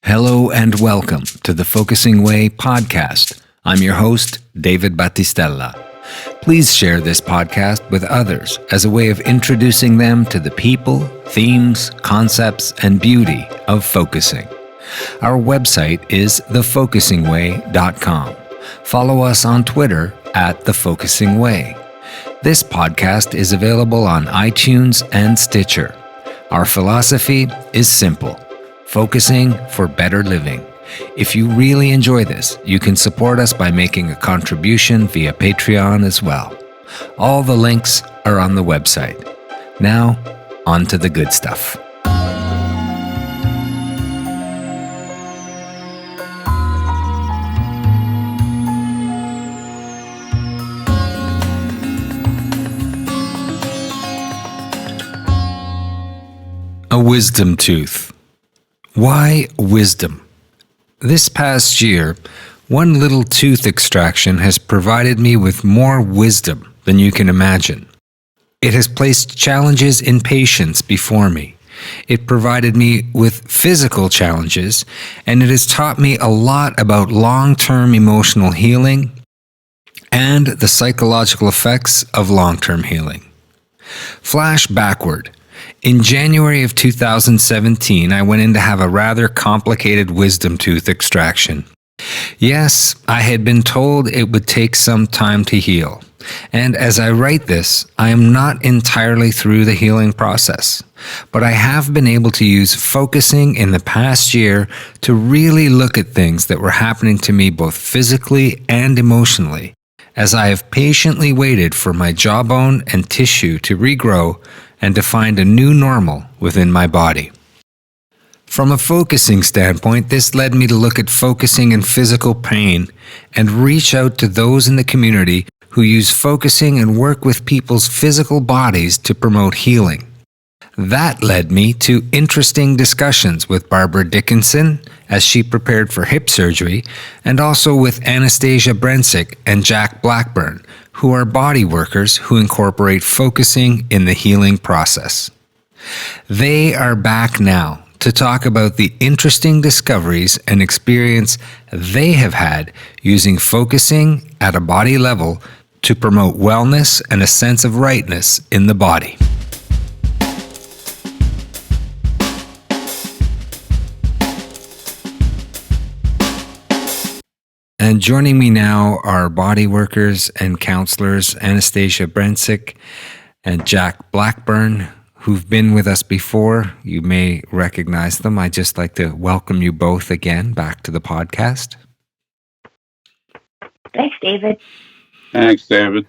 Hello and welcome to the Focusing Way podcast. I'm your host, David Battistella. Please share this podcast with others as a way of introducing them to the people, themes, concepts, and beauty of focusing. Our website is thefocusingway.com. Follow us on Twitter at The Focusing Way. This podcast is available on iTunes and Stitcher. Our philosophy is simple: focusing for better living. If you really enjoy this, you can support us by making a contribution via Patreon as well. All the links are on the website. Now, on to the good stuff. A wisdom tooth. Why wisdom? This past year, one little tooth extraction has provided me with more wisdom than you can imagine. It has placed challenges in patience before me. It provided me with physical challenges, and it has taught me a lot about long-term emotional healing and the psychological effects of long-term healing. Flash backward. In January of 2017, I went in to have a rather complicated wisdom tooth extraction. Yes, I had been told it would take some time to heal. And as I write this, I am not entirely through the healing process. But I have been able to use focusing in the past year to really look at things that were happening to me both physically and emotionally, as I have patiently waited for my jawbone and tissue to regrow and to find a new normal within my body. From a focusing standpoint, this led me to look at focusing in physical pain and reach out to those in the community who use focusing and work with people's physical bodies to promote healing. That led me to interesting discussions with Barbara Dickinson as she prepared for hip surgery, and also with Anastasia Brencick and Jack Blackburn, who are body workers who incorporate focusing in the healing process. They are back now to talk about the interesting discoveries and experience they have had using focusing at a body level to promote wellness and a sense of rightness in the body. And joining me now are body workers and counselors Anastasia Brencick and Jack Blackburn, who've been with us before. You may recognize them. I'd just like to welcome you both again back to the podcast. Thanks, David. Thanks, David.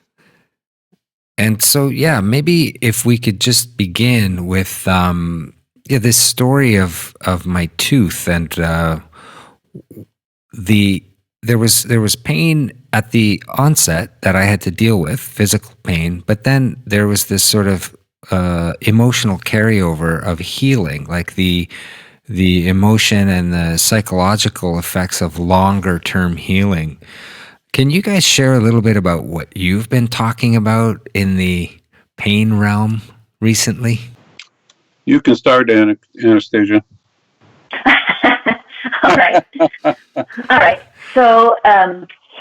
And so, maybe if we could just begin with this story of my tooth and There was pain at the onset that I had to deal with, physical pain, but then there was this sort of emotional carryover of healing, like the emotion and the psychological effects of longer term healing. Can you guys share a little bit about what you've been talking about in the pain realm recently? You can start, Anastasia. All right. So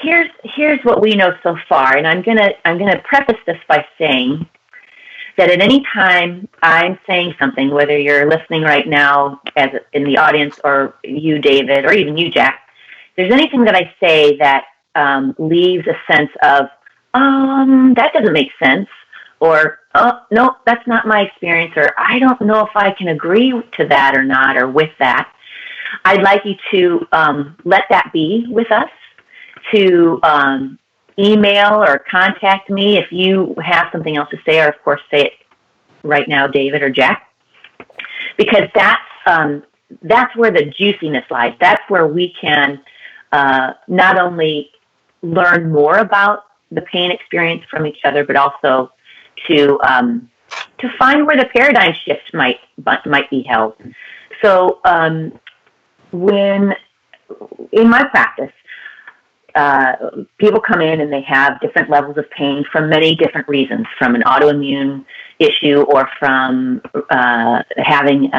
here's what we know so far, and I'm gonna preface this by saying that at any time I'm saying something, whether you're listening right now as in the audience, or you, David, or even you, Jack, if there's anything that I say that leaves a sense of that doesn't make sense, or no, that's not my experience, or I don't know if I can agree to that or not, or with that, I'd like you to let that be with us, to email or contact me if you have something else to say, or of course say it right now, David or Jack, because that's where the juiciness lies. That's where we can not only learn more about the pain experience from each other, but also to find where the paradigm shift might be held. So when in my practice, people come in and they have different levels of pain from many different reasons, from an autoimmune issue or from having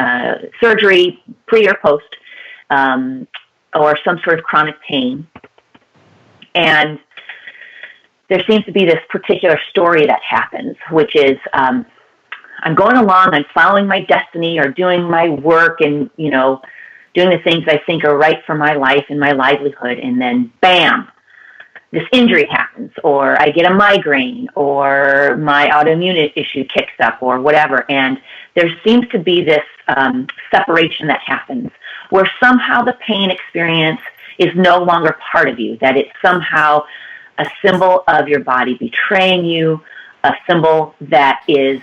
surgery pre or post. or some sort of chronic pain. And there seems to be this particular story that happens, which is I'm going along, I'm following my destiny or doing my work and, doing the things I think are right for my life and my livelihood. And then, bam, this injury happens, or I get a migraine, or my autoimmune issue kicks up, or whatever. And there seems to be this separation that happens where somehow the pain experience is no longer part of you, that it's somehow a symbol of your body betraying you, a symbol that is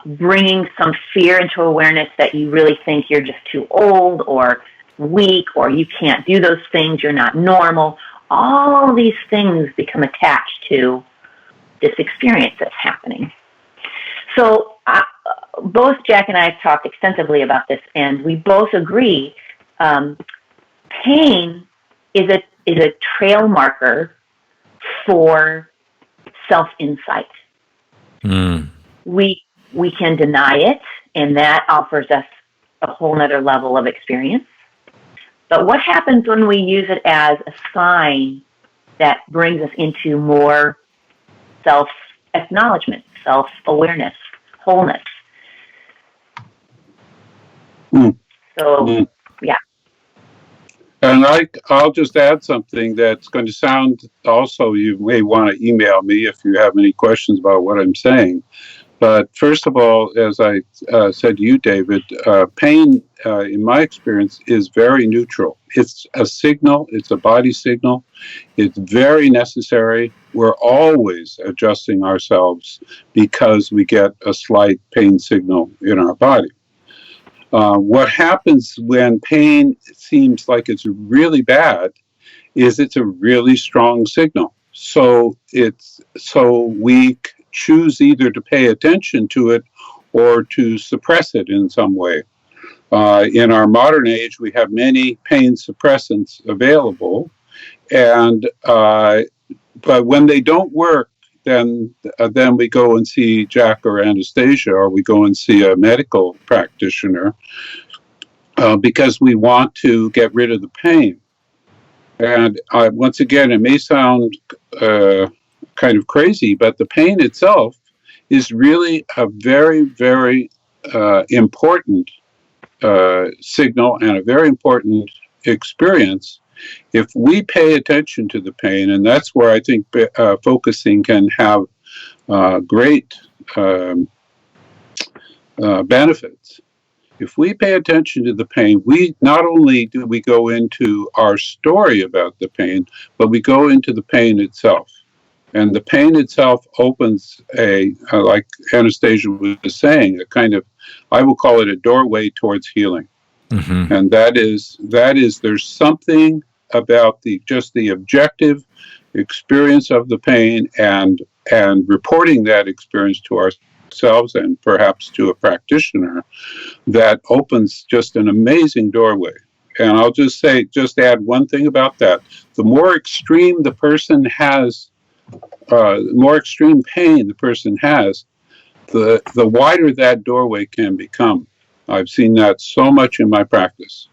bringing some fear into awareness that you really think you're just too old or weak or you can't do those things, you're not normal. All these things become attached to this experience that's happening. So both Jack and I have talked extensively about this, and we both agree pain is a trail marker for self-insight. We can deny it, and that offers us a whole other level of experience. But what happens when we use it as a sign that brings us into more self-acknowledgement, self-awareness, wholeness? So, yeah. And I'll just add something that's going to sound also, you may want to email me if you have any questions about what I'm saying. But first of all, as I said to you, David, pain, in my experience, is very neutral. It's a signal. It's a body signal. It's very necessary. We're always adjusting ourselves because we get a slight pain signal in our body. What happens when pain seems like it's really bad is it's a really strong signal. So we choose either to pay attention to it or to suppress it in some way. In our modern age, we have many pain suppressants available, and but when they don't work, then we go and see Jack or Anastasia, or we go and see a medical practitioner because we want to get rid of the pain. And once again, it may sound kind of crazy, but the pain itself is really a very, very important signal and a very important experience if we pay attention to the pain. And that's where I think focusing can have great benefits. If we pay attention to the pain, we not only do we go into our story about the pain, but we go into the pain itself. And the pain itself opens like Anastasia was saying, a kind of, I will call it a doorway towards healing. Mm-hmm. And that is, there's something about just the objective experience of the pain and reporting that experience to ourselves and perhaps to a practitioner that opens just an amazing doorway. And I'll just add one thing about that. The more extreme the person has, the more extreme pain the person has, the wider that doorway can become. I've seen that so much in my practice.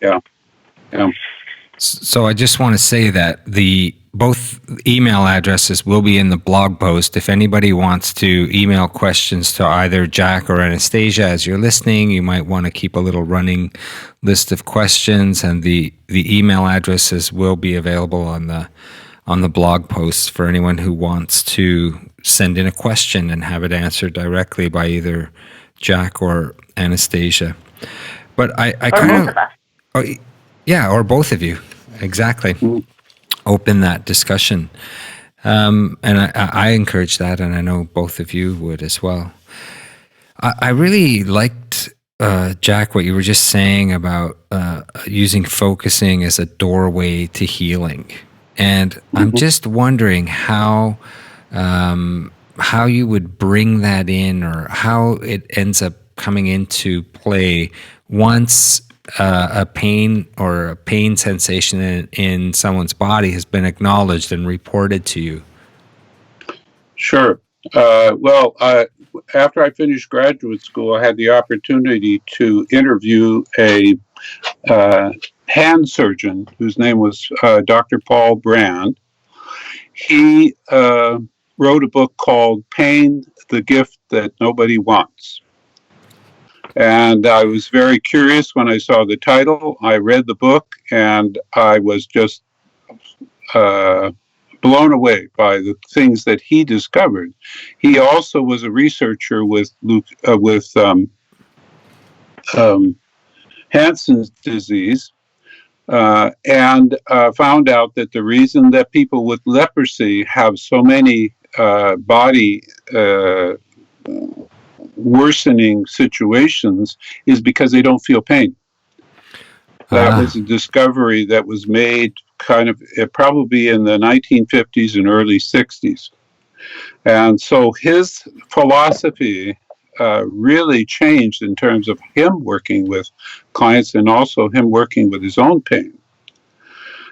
Yeah. So I just want to say that both email addresses will be in the blog post. If anybody wants to email questions to either Jack or Anastasia as you're listening, you might want to keep a little running list of questions, and the email addresses will be available on the blog posts for anyone who wants to send in a question and have it answered directly by either Jack or Anastasia. But I kind of, or both of you, exactly. Mm-hmm. Open that discussion, and I encourage that, and I know both of you would as well. I really liked, Jack, what you were just saying about using focusing as a doorway to healing. And I'm just wondering how you would bring that in, or how it ends up coming into play once a pain or a pain sensation in someone's body has been acknowledged and reported to you. Sure. Well, after I finished graduate school, I had the opportunity to interview a hand surgeon whose name was Dr. Paul Brand. He wrote a book called Pain, the Gift That Nobody Wants. And I was very curious when I saw the title. I read the book, and I was just blown away by the things that he discovered. He also was a researcher with Hansen's disease, and found out that the reason that people with leprosy have so many body worsening situations is because they don't feel pain. That was a discovery that was made kind of probably in the 1950s and early 60s. And so his philosophy really changed in terms of him working with clients and also him working with his own pain.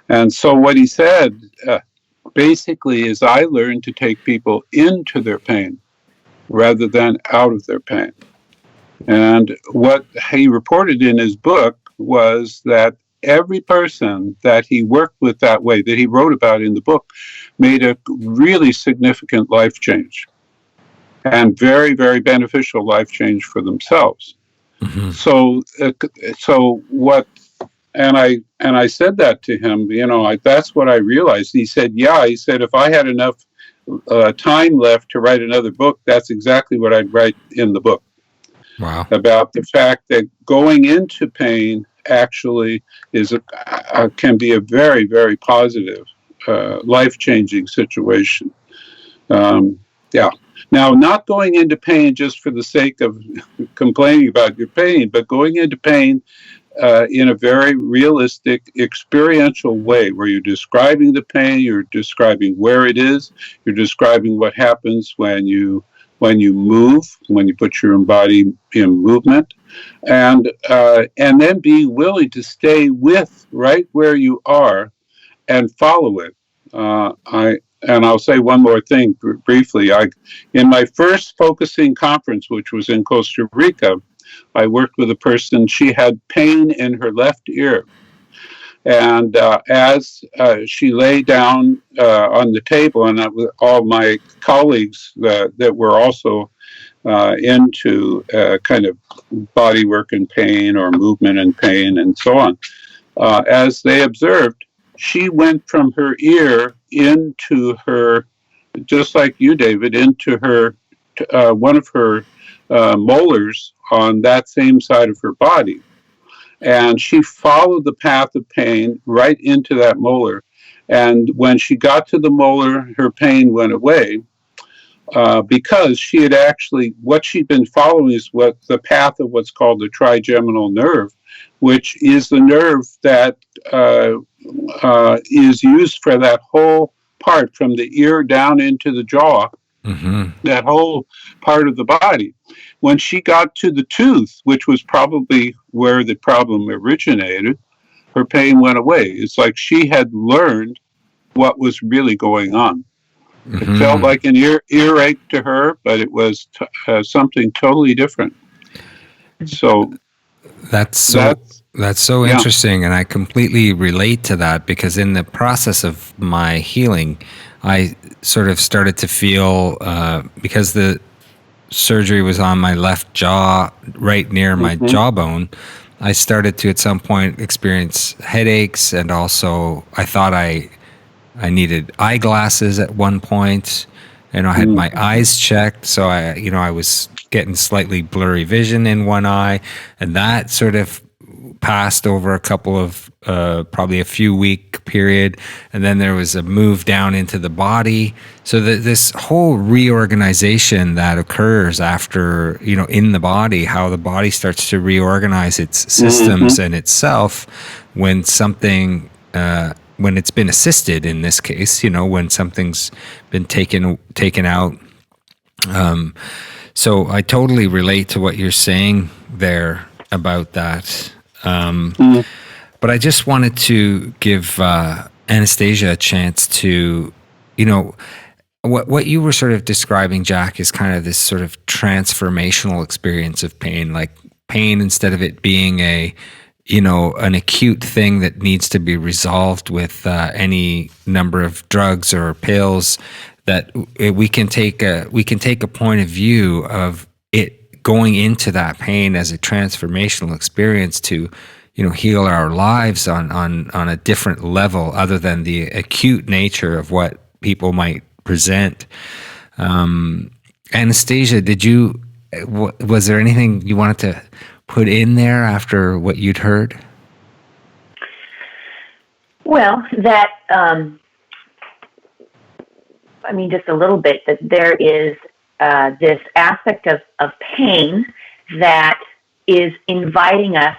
And so what he said basically is, I learned to take people into their pain rather than out of their pain. And what he reported in his book was that every person that he worked with that way, that he wrote about in the book, made a really significant life change and very, very beneficial life change for themselves. Mm-hmm. So what? And I said that to him. That's what I realized. He said, "Yeah." He said, "If I had enough time left to write another book, that's exactly what I'd write in the book." Wow. About the fact that going into pain actually can be a very, very positive, life-changing situation. Yeah. Now, not going into pain just for the sake of complaining about your pain, but going into pain in a very realistic, experiential way, where you're describing the pain, you're describing where it is, you're describing what happens when you move, when you put your body in movement, and then be willing to stay with right where you are and follow it. I'll say one more thing briefly. In my first focusing conference, which was in Costa Rica, I worked with a person. She had pain in her left ear. And as she lay down on the table, and all my colleagues that were also into kind of body work and pain or movement and pain and so on, as they observed, she went from her ear into her, just like you, David, into her one of her molars on that same side of her body. And she followed the path of pain right into that molar. And when she got to the molar, her pain went away because she had actually, what she'd been following is the path of what's called the trigeminal nerve, which is the nerve that is used for that whole part from the ear down into the jaw. Mm-hmm. That whole part of the body. When she got to the tooth, which was probably where the problem originated, her pain went away. It's like she had learned what was really going on. Mm-hmm. It felt like an earache to her, but it was something totally different. So that's so interesting, and I completely relate to that, because in the process of my healing, I sort of started to feel, because the surgery was on my left jaw, right near my jawbone, I started to at some point experience headaches, and also I thought I needed eyeglasses at one point. And I had my eyes checked, so I was getting slightly blurry vision in one eye, and that sort of passed over a couple of probably a few week period, and then there was a move down into the body. So this whole reorganization that occurs after, in the body, how the body starts to reorganize its systems and itself when something when it's been assisted, in this case, when something's been taken out. So I totally relate to what you're saying there about that. But I just wanted to give Anastasia a chance to, what you were sort of describing, Jack, is kind of this sort of transformational experience of pain. Like pain, instead of it being an acute thing that needs to be resolved with any number of drugs or pills, that we can take a point of view of it going into that pain as a transformational experience to heal our lives on a different level, other than the acute nature of what people might present. Anastasia, was there anything you wanted to put in there after what you'd heard? Well, that, just a little bit, that there is this aspect of pain that is inviting us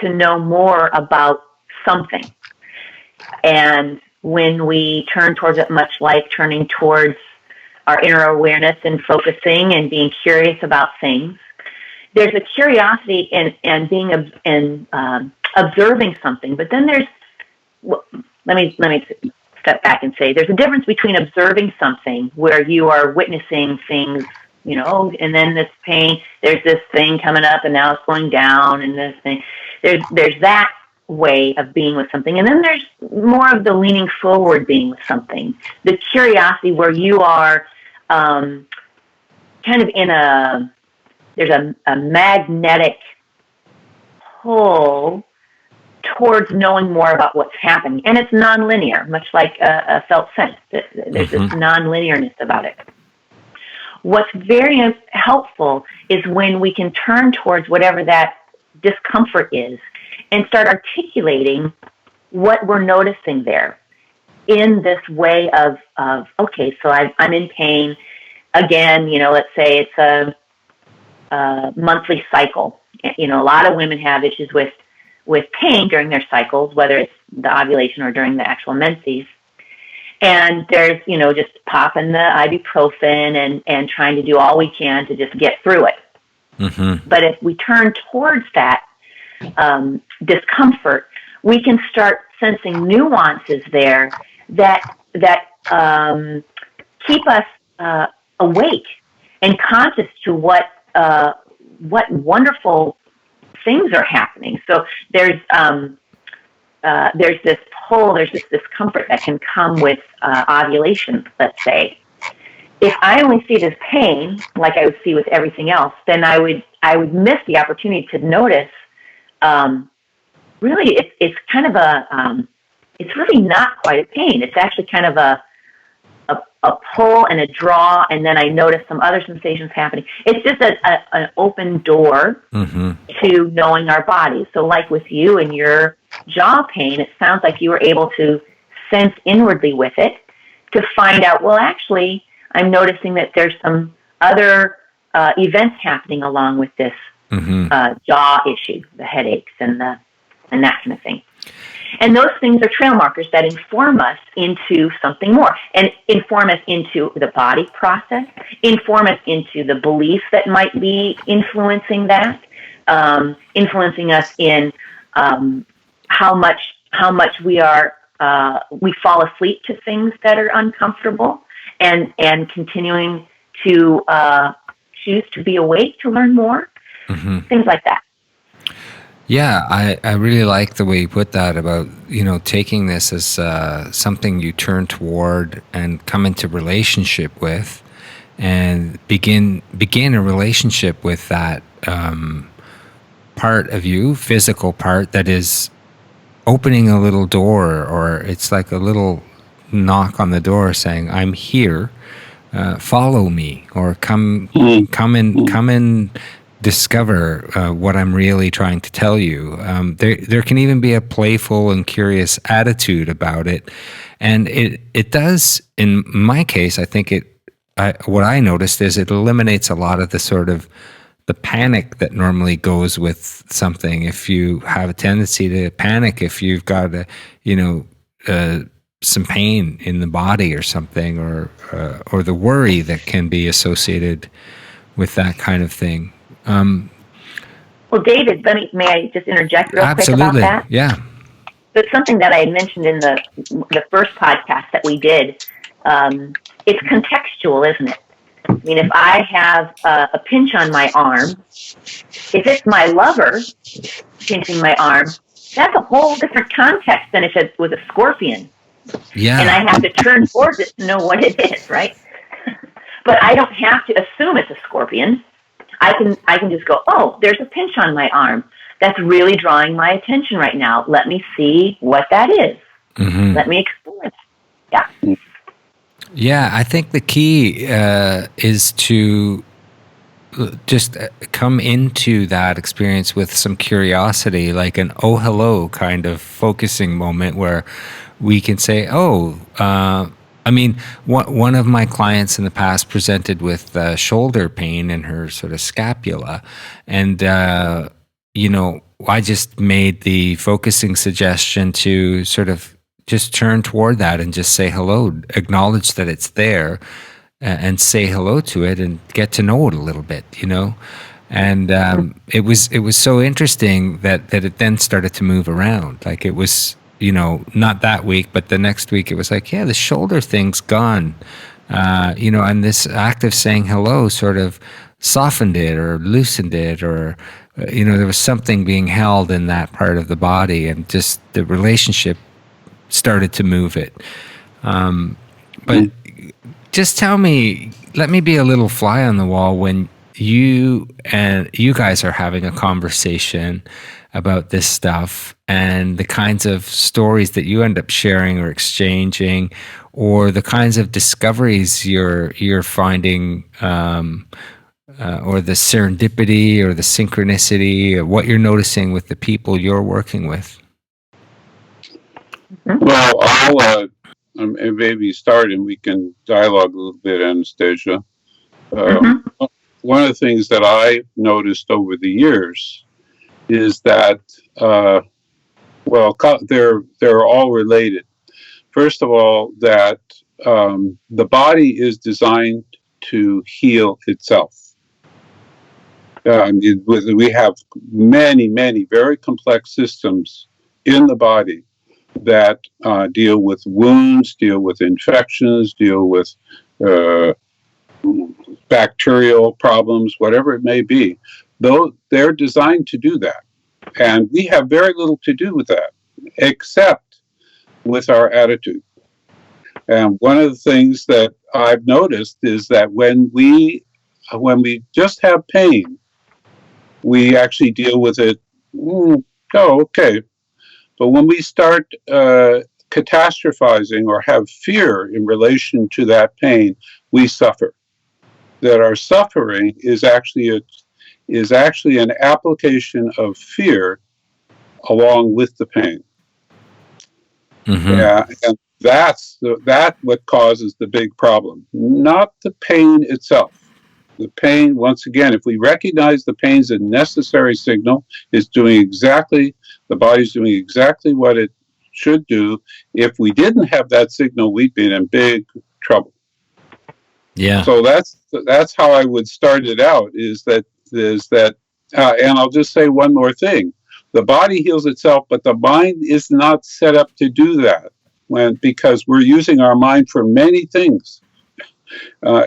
to know more about something. And when we turn towards it, much like turning towards our inner awareness and focusing and being curious about things, there's a curiosity and being observing something. But then let me step back and say there's a difference between observing something where you are witnessing things, and then this pain, there's this thing coming up and now it's going down, and this thing, there's that way of being with something. And then there's more of the leaning forward being with something, the curiosity where you are kind of there's a magnetic pull towards knowing more about what's happening. And it's nonlinear, much like a felt sense. There's this nonlinearness about it. What's very helpful is when we can turn towards whatever that discomfort is and start articulating what we're noticing there in this way of okay, so I'm in pain. Again, let's say it's a monthly cycle. A lot of women have issues with pain during their cycles, whether it's the ovulation or during the actual menses. And there's, just popping the ibuprofen and trying to do all we can to just get through it. Mm-hmm. But if we turn towards that discomfort, we can start sensing nuances there that keep us awake and conscious to what wonderful things are happening. So there's this pull, there's this discomfort that can come with ovulation, let's say. If I only see it as pain, like I would see with everything else, then I would miss the opportunity to notice. Really, it's kind of it's really not quite a pain. It's actually kind of a pull and a draw, and then I notice some other sensations happening. It's just an open door to knowing our bodies. So like with you and your jaw pain, it sounds like you were able to sense inwardly with it to find out, well, actually, I'm noticing that there's some other events happening along with this jaw issue, the headaches and that kind of thing. And those things are trail markers that inform us into something more, and inform us into the body process, inform us into the beliefs that might be influencing that, influencing us in how much we fall asleep to things that are uncomfortable, and continuing to choose to be awake to learn more, things like that. Yeah, I really like the way you put that about, taking this as something you turn toward and come into relationship with, and begin a relationship with that part of you, physical part, that is opening a little door, or it's like a little knock on the door saying, I'm here, follow me, or come and discover what I'm really trying to tell you. There can even be a playful and curious attitude about it, and it does. In my case, I think what I noticed is it eliminates a lot of the sort of the panic that normally goes with something. If you have a tendency to panic, if you've got some pain in the body or something, or the worry that can be associated with that kind of thing. Well, David, may I just interject real quick about that? Yeah. So it's something that I had mentioned in the first podcast that we did, it's contextual, isn't it? I mean, if I have a pinch on my arm, if it's my lover pinching my arm, that's a whole different context than if it was a scorpion. Yeah. And I have to turn towards it to know what it is, right? But I don't have to assume it's a scorpion. I can just go, oh, there's a pinch on my arm. That's really drawing my attention right now. Let me see what that is. Mm-hmm. Let me explore that. Yeah. Yeah, I think the key is to just come into that experience with some curiosity, like an oh hello kind of focusing moment where we can say, oh, I mean, one of my clients in the past presented with shoulder pain in her sort of scapula, and I just made the focusing suggestion to sort of just turn toward that and just say hello, acknowledge that it's there, and say hello to it and get to know it a little bit, And it was so interesting that it then started to move around. Like it was, not that week, but the next week it was like, yeah, the shoulder thing's gone. And this act of saying hello sort of softened it or loosened it, or, there was something being held in that part of the body, and just the relationship started to move it. But just let me be a little fly on the wall when you guys are having a conversation about this stuff, and the kinds of stories that you end up sharing or exchanging, or the kinds of discoveries you're finding, or the serendipity or the synchronicity, or what you're noticing with the people you're working with. Well, I'll maybe start and we can dialogue a little bit, Anastasia. One of the things that I noticed over the years is that, they're all related. First of all, that the body is designed to heal itself. We have many, many very complex systems in the body that deal with wounds, deal with infections, deal with bacterial problems, whatever it may be. Though they're designed to do that. And we have very little to do with that, except with our attitude. And one of the things that I've noticed is that when we just have pain, we actually deal with it, okay. But when we start catastrophizing or have fear in relation to that pain, we suffer. That our suffering is actually an application of fear along with the pain. Mm-hmm. Yeah, and that's what causes the big problem, not the pain itself. The pain, once again, if we recognize the pain's a necessary signal, the body's doing exactly what it should do. If we didn't have that signal, we'd be in big trouble. Yeah. So that's how I would start it out. Is that, and I'll just say one more thing: the body heals itself, but the mind is not set up to do that. Because we're using our mind for many things,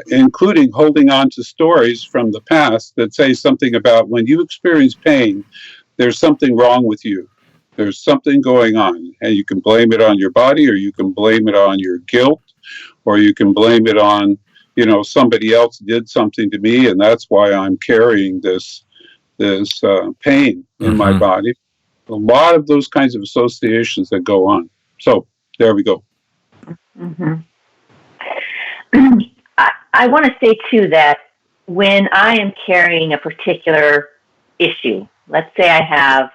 including holding on to stories from the past that say something about when you experience pain, there's something wrong with you. There's something going on, and you can blame it on your body, or you can blame it on your guilt, or you can blame it on, somebody else did something to me, and that's why I'm carrying this pain in my body. A lot of those kinds of associations that go on. So there we go. Mm-hmm. I want to say, too, that when I am carrying a particular issue, let's say I have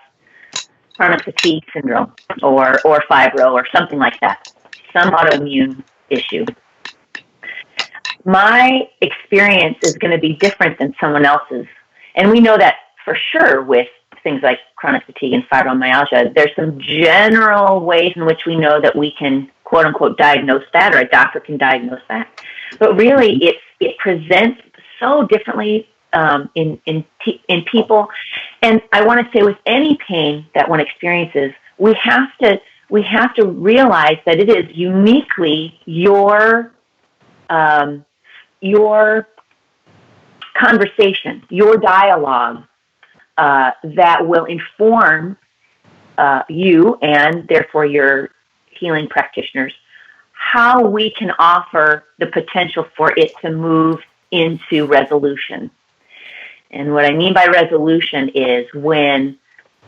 chronic fatigue syndrome or fibro or something like that, some autoimmune issue, my experience is going to be different than someone else's. And we know that for sure with things like chronic fatigue and fibromyalgia. There's some general ways in which we know that we can, quote unquote, diagnose that, or a doctor can diagnose that. But really, it presents so differently in people. And I want to say, with any pain that one experiences, we have to realize that it is uniquely your your conversation, your dialogue, that will inform you and therefore your healing practitioners how we can offer the potential for it to move into resolution. And what I mean by resolution is when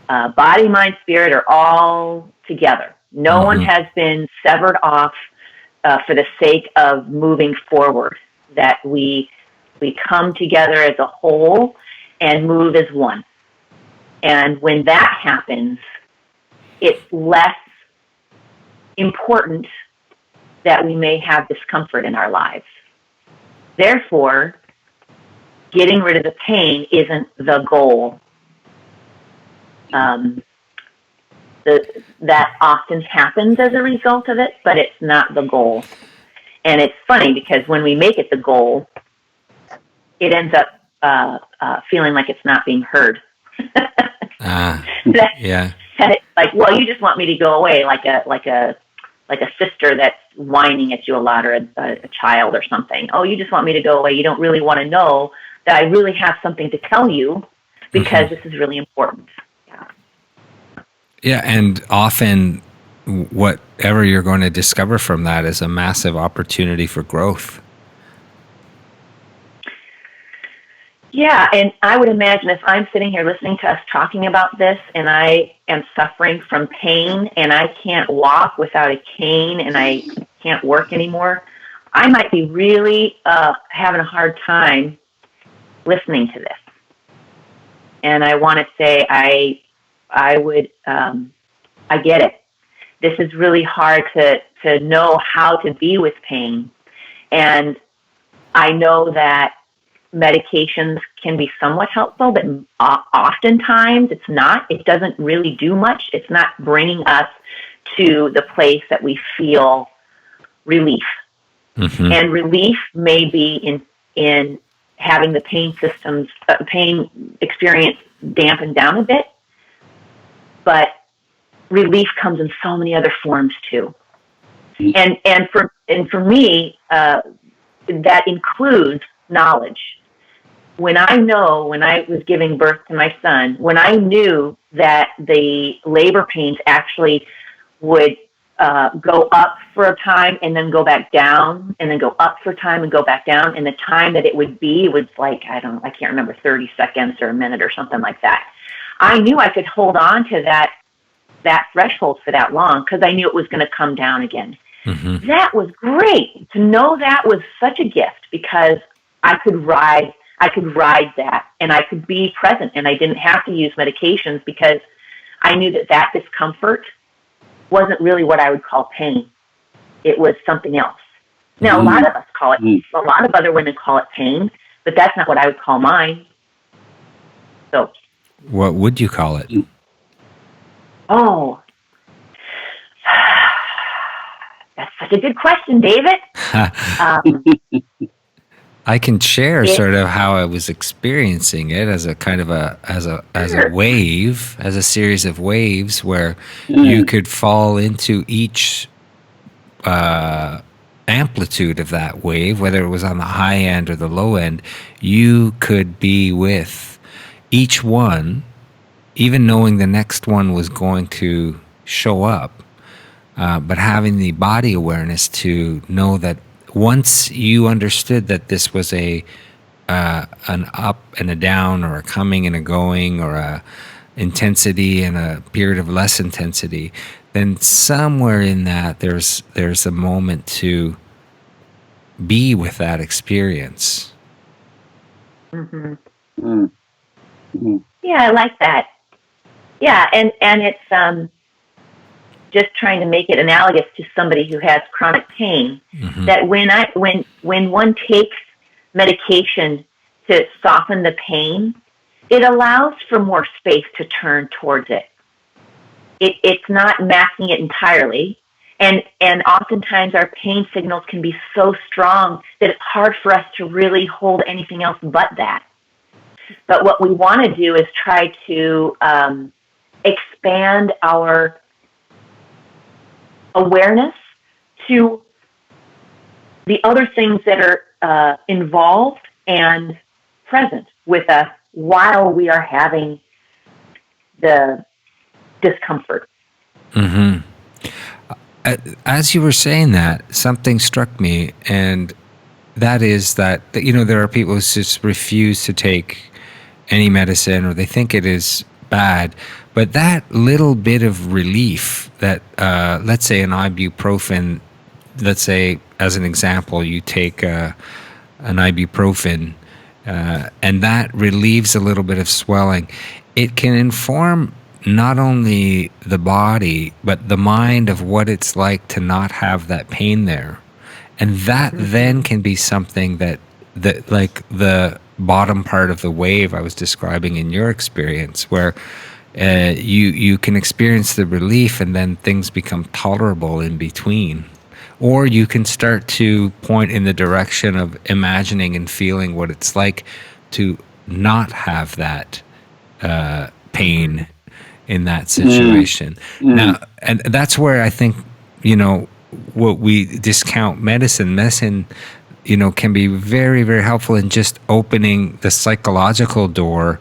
body, mind, spirit are all together. No one has been severed off for the sake of moving forward, that we come together as a whole and move as one. And when that happens, it's less important that we may have discomfort in our lives. Therefore, getting rid of the pain isn't the goal. That often happens as a result of it, but it's not the goal. And it's funny because when we make it the goal, it ends up feeling like it's not being heard. Yeah. Like, well, you just want me to go away, like a sister that's whining at you a lot, or a child or something. Oh, you just want me to go away. You don't really want to know that I really have something to tell you because this is really important. Yeah, and often whatever you're going to discover from that is a massive opportunity for growth. Yeah, and I would imagine if I'm sitting here listening to us talking about this and I am suffering from pain and I can't walk without a cane and I can't work anymore, I might be really having a hard time listening to this. And I want to say I get it. This is really hard to know how to be with pain. And I know that medications can be somewhat helpful, but oftentimes it's not. It doesn't really do much. It's not bringing us to the place that we feel relief. And relief may be in having the pain experience dampened down a bit, but relief comes in so many other forms too. And for me, that includes knowledge. When I was giving birth to my son, when I knew that the labor pains actually would go up for a time and then go back down, and then go up for a time and go back down, and the time that it would be was like, I can't remember, 30 seconds or a minute or something like that. I knew I could hold on to that threshold for that long because I knew it was going to come down again. That was great. To know that was such a gift because I could ride that and I could be present and I didn't have to use medications because I knew that discomfort wasn't really what I would call pain. It was something else. Now, a lot of us call it, a lot of other women call it pain, but that's not what I would call mine. So, what would you call it? Oh, that's such a good question, David. I can share sort of how I was experiencing it as a kind of a wave, as a series of waves where you could fall into each amplitude of that wave, whether it was on the high end or the low end. You could be with each one, even knowing the next one was going to show up, but having the body awareness to know that once you understood that this was an up and a down, or a coming and a going, or a intensity and a period of less intensity, then somewhere in that there's a moment to be with that experience. Yeah, I like that. Yeah, and it's just trying to make it analogous to somebody who has chronic pain. That when one takes medication to soften the pain, it allows for more space to turn towards it. It's not masking it entirely, and oftentimes our pain signals can be so strong that it's hard for us to really hold anything else but that. But what we want to do is try to expand our awareness to the other things that are involved and present with us while we are having the discomfort. Mm-hmm. As you were saying that, something struck me, and that is that, there are people who just refuse to take any medicine, or they think it is bad. But that little bit of relief that, let's say an ibuprofen, let's say as an example, you take an ibuprofen, and that relieves a little bit of swelling. It can inform not only the body, but the mind of what it's like to not have that pain there. And that then can be something that like the bottom part of the wave I was describing in your experience, where you can experience the relief and then things become tolerable in between. Or you can start to point in the direction of imagining and feeling what it's like to not have that pain in that situation. Now, and that's where I think, what we discount medicine, can be very, very helpful in just opening the psychological door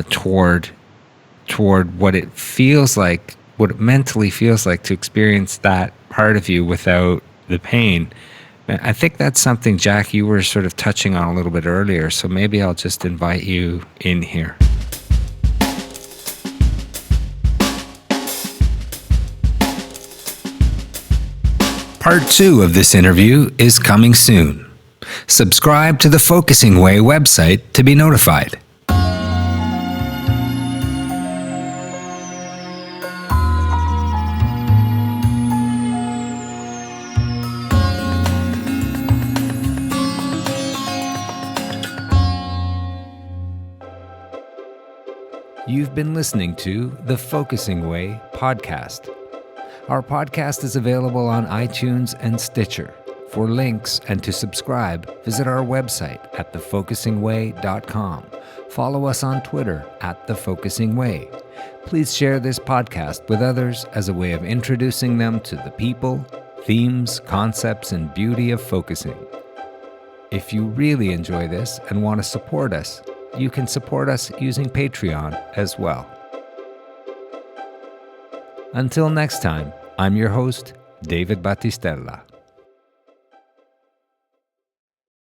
toward what it feels like, what it mentally feels like to experience that part of you without the pain. I think that's something, Jack, you were sort of touching on a little bit earlier, so maybe I'll just invite you in here. Part 2 of this interview is coming soon. Subscribe to the Focusing Way website to be notified. You've been listening to the Focusing Way podcast. Our podcast is available on iTunes and Stitcher. For links and to subscribe, visit our website at thefocusingway.com. Follow us on Twitter at thefocusingway. Please share this podcast with others as a way of introducing them to the people, themes, concepts, and beauty of focusing. If you really enjoy this and want to support us, you can support us using Patreon as well. Until next time, I'm your host, David Battistella.